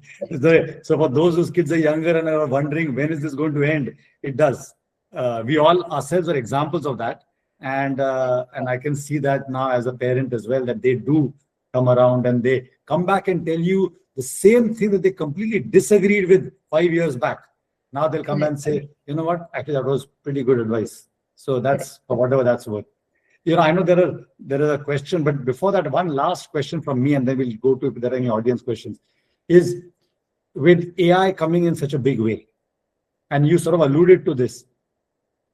So for those whose kids are younger and are wondering when is this going to end, it does. We all ourselves are examples of that, and I can see that now as a parent as well, that they do come around and they come back and tell you the same thing that they completely disagreed with 5 years back. Now they'll come Correct. and say, you know what, actually that was pretty good advice. So Correct. that's for whatever that's worth. I know there is a question, but before that, one last question from me, and then we'll go to if there are any audience questions. Is, with AI coming in such a big way, and you sort of alluded to this,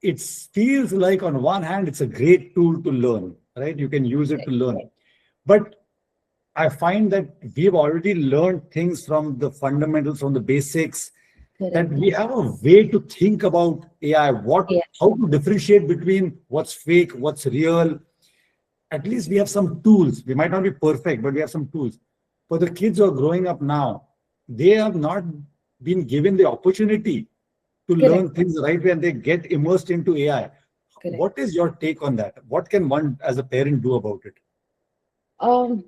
it feels like on one hand it's a great tool to learn, right? You can use it to learn, but I find that we've already learned things from the fundamentals, from the basics, that Correct. we have a way to think about AI, Yeah. how to differentiate between what's fake, what's real. At least we have some tools. We might not be perfect, but we have some tools. For the kids who are growing up now, they have not been given the opportunity to Correct. learn things the right way, and they get immersed into AI. Correct. What is your take on that? What can one as a parent do about it? Um,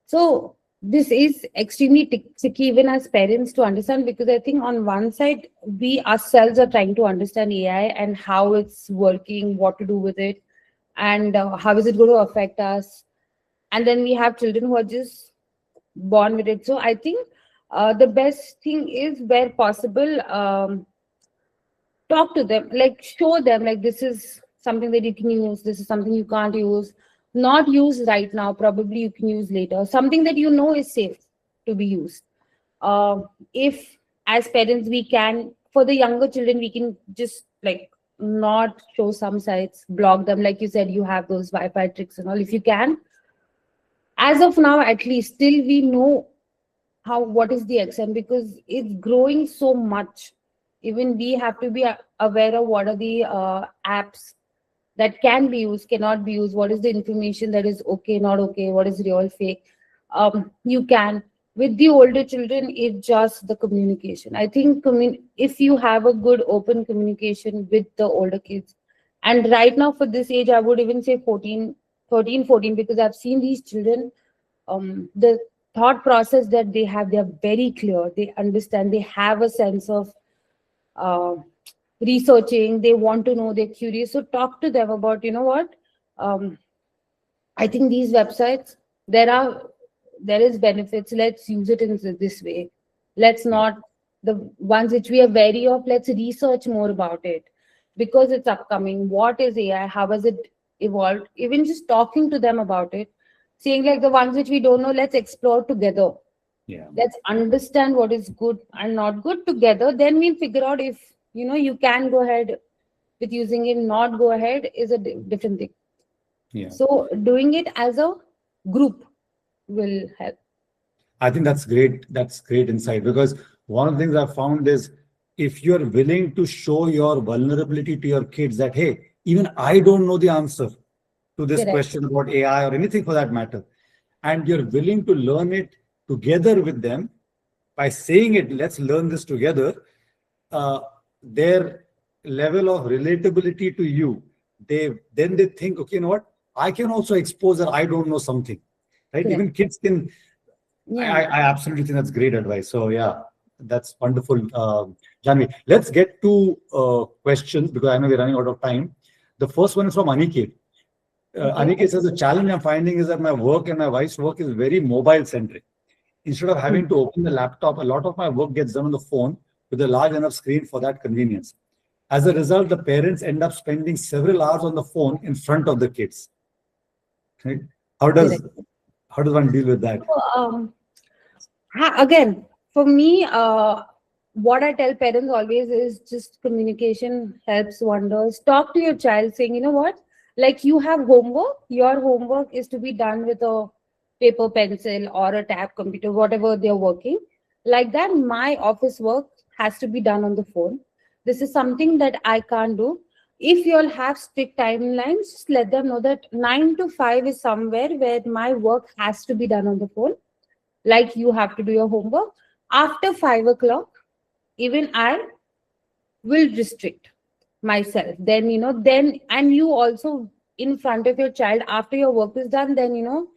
so this is extremely tricky even as parents to understand, because I think on one side we ourselves are trying to understand AI and how it's working, what to do with it, and how is it going to affect us. And then we have children who are just born with it. So I think the best thing is, where possible, talk to them, like show them, like, this is something that you can use, this is something you can't use, not use right now, probably you can use later, something that is safe to be used. If as parents we can, for the younger children, we can just, like, not show some sites, block them, like you said, you have those Wi-Fi tricks and all. If you can, as of now, at least, still we know how, what is the extent, because it's growing so much. Even we have to be aware of what are the apps that can be used, cannot be used, what is the information that is okay, not okay, what is real, fake. You can, with the older children, it's just the communication. I think if you have a good open communication with the older kids, and right now for this age, I would even say 14, 13, 14, because I've seen these children, the thought process that they have, they're very clear, they understand, they have a sense of uh, researching, they want to know, they're curious. So talk to them about, what, um, I think these websites, there are there is benefits, let's use it in this way. Let's Yeah. not, the ones which we are wary of, let's research more about it, because it's upcoming. What is AI, how has it evolved? Even just talking to them about it, saying like the ones which we don't know, let's explore together. Yeah. Let's understand what is good and not good together. Then we'll figure out if you can go ahead with using it, not go ahead is a different thing. Yeah. So doing it as a group will help. I think that's great. That's great insight, because one of the things I've found is if you're willing to show your vulnerability to your kids that, hey, even I don't know the answer to this Correct. question about AI or anything for that matter, and you're willing to learn it together with them by saying it, let's learn this together, uh, their level of relatability to you, they think, okay, you know what? I can also expose that I don't know something, right? Correct. Even kids can. Yeah. I absolutely think that's great advice. So yeah, that's wonderful, Janvi. Let's get to questions because I know we're running out of time. The first one is from Aniket. Okay. Aniket says the challenge I'm finding is that my work and my wife's work is very mobile centric. Instead of Hmm. having to open the laptop, a lot of my work gets done on the phone with a large enough screen for that convenience. As a result, the parents end up spending several hours on the phone in front of the kids. Right? How Correct. does how does one deal with that? So, again, for me, what I tell parents always is just communication helps wonders. Talk to your child saying, you know what, like you have homework, your homework is to be done with a paper, pencil, or a tab computer, whatever they're working. Like that, my office work has to be done on the phone. This is something that I can't do. If you all have strict timelines, just let them know that 9 to 5 is somewhere where my work has to be done on the phone, like you have to do your homework after 5 o'clock. Even I will restrict myself. Then then, and you also in front of your child after your work is done, then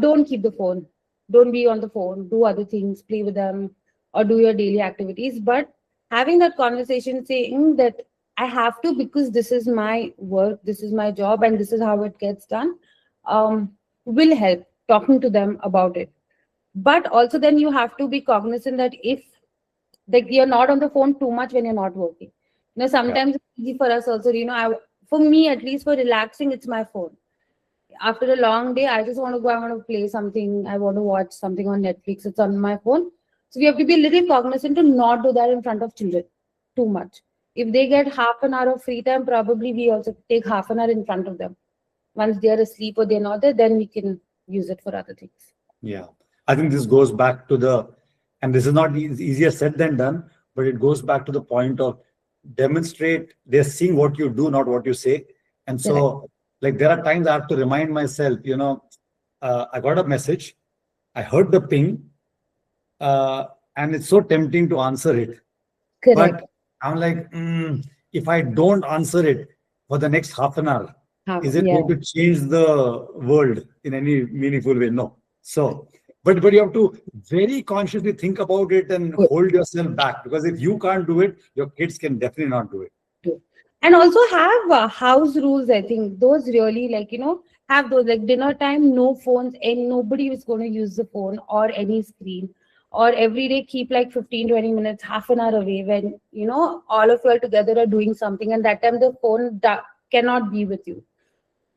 don't keep the phone, don't be on the phone, do other things, play with them, or do your daily activities. But having that conversation saying that I have to, because this is my work, this is my job, and this is how it gets done, will help talking to them about it. But also then you have to be cognizant that if, like, you're not on the phone too much when you're not working. Yeah. Sometimes it's easy for us also, for me at least, for relaxing, it's my phone. After a long day, I just want to go, I want to play something, I want to watch something on Netflix, it's on my phone. So we have to be a little cognizant to not do that in front of children too much. If they get half an hour of free time, probably we also take half an hour in front of them. Once they're asleep or they're not there, then we can use it for other things. Yeah, I think this goes back to and this is not easier said than done, but it goes back to the point of demonstrate. They're seeing what you do, not what you say. And Correct. so, like, there are times I have to remind myself, I got a message, I heard the ping, uh, and it's so tempting to answer it. Correct. But I'm like, if I don't answer it for the next half an hour, is it Yeah. going to change the world in any meaningful way? No. So, but you have to very consciously think about it and Good. hold yourself back, because if you can't do it, your kids can definitely not do it. Too. And also have house rules. I think those really, like, have those, like, dinner time, no phones, and nobody is going to use the phone or any screen. Or every day keep like 15-20 minutes, half an hour away, when all of you are together are doing something, and that time the phone cannot be with you.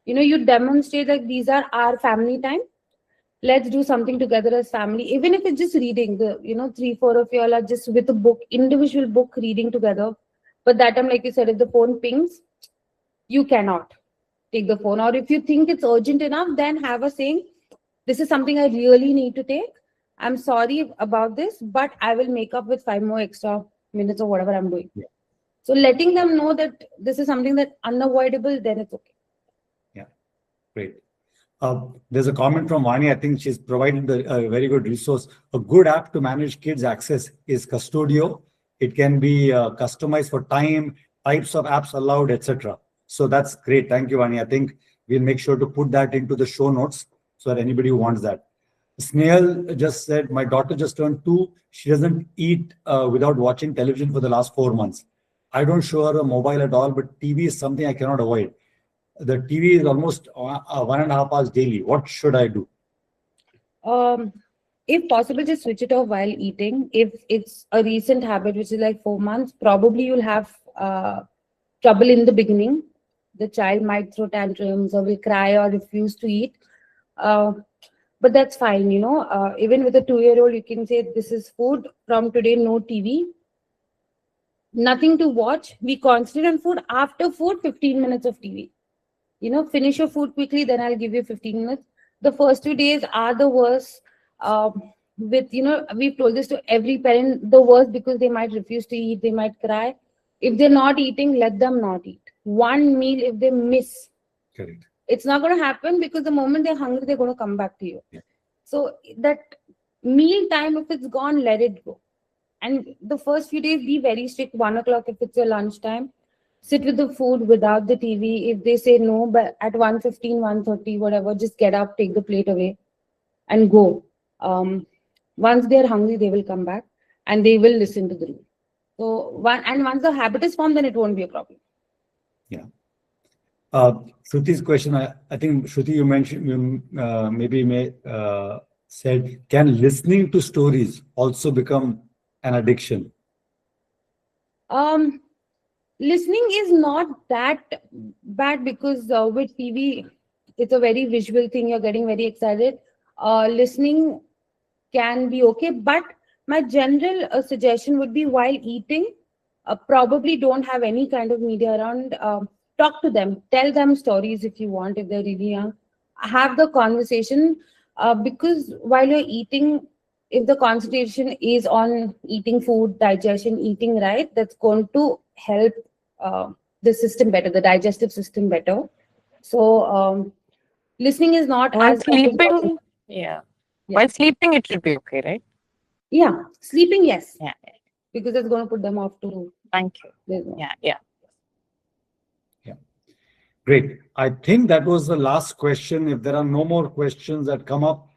You demonstrate like these are our family time. Let's do something together as family, even if it's just reading. The 3-4 of you all are just with a book, individual book, reading together. But that time, like you said, if the phone pings, you cannot take the phone. Or if you think it's urgent enough, then have a saying, this is something I really need to take, I'm sorry about this, but I will make up with 5 more extra minutes or whatever I'm doing. Yeah. So letting them know that this is something that unavoidable, then it's okay. Yeah. Great. There's a comment from Vani. I think she's provided a very good resource. A good app to manage kids' access is Custodio. It can be customized for time, types of apps allowed, etc. So that's great. Thank you, Vani. I think we'll make sure to put that into the show notes so that anybody who wants that. Snail just said, my daughter just turned 2. She doesn't eat without watching television for the last 4 months. I don't show her a mobile at all, but TV is something I cannot avoid. The TV is almost 1.5 hours daily. What should I do? Um, if possible, just switch it off while eating. If it's a recent habit, which is like 4 months, probably you'll have trouble in the beginning. The child might throw tantrums or will cry or refuse to eat. Uh, but that's fine. Even with a 2-year-old, you can say this is food from today, no TV, nothing to watch. We concentrate on food. After food, 15 minutes of TV. Finish your food quickly, then I'll give you 15 minutes. The first 2 days are the worst. We've told this to every parent, the worst, because they might refuse to eat, they might cry. If they're not eating, let them not eat. One meal, if they miss, Correct. it's not going to happen, because the moment they're hungry, they're going to come back to you. Yeah. So that meal time, if it's gone, let it go. And the first few days, be very strict. 1 o'clock, if it's your lunchtime, sit with the food without the TV. If they say no, but at 1:15, 1:30, whatever, just get up, take the plate away, and go. Once they're hungry, they will come back and they will listen to the rule. So once the habit is formed, then it won't be a problem. Yeah. Shruti's question, I think, Shruti, you mentioned, said, can listening to stories also become an addiction? Listening is not that bad, because with TV, it's a very visual thing. You're getting very excited. Listening can be okay, but my general suggestion would be, while eating, probably don't have any kind of media around. Talk to them, tell them stories if you want, if they're really young. Have the conversation, because while you're eating, if the concentration is on eating food, digestion, eating right, that's going to help the system better, the digestive system better. So listening is not While as important. sleeping, yeah. While sleeping, it should be okay, right? Yeah, sleeping, yes, Yeah. because it's going to put them off to. Thank you. There's no- Yeah, yeah. Yeah. Great. I think that was the last question. If there are no more questions that come up,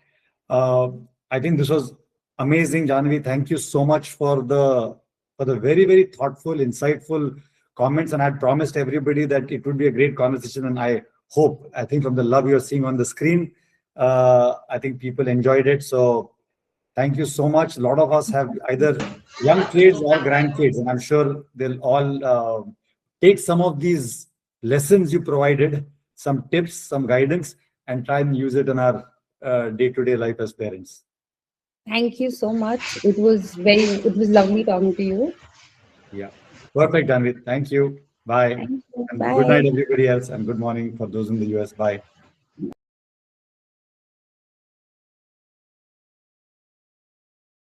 I think this was amazing, Janhavi. Thank you so much for the very, very thoughtful, insightful comments. And I had promised everybody that it would be a great conversation. And I think from the love you're seeing on the screen, I think people enjoyed it. So thank you so much. A lot of us have either young kids or grandkids, and I'm sure they'll all take some of these lessons you provided, some tips, some guidance, and try and use it in our day-to-day life as parents. Thank you so much. It was lovely talking to you. Yeah. Perfect, Janhavi. Thank you. Bye. Thank you. And Bye. good night, everybody else, and good morning for those in the US. Bye.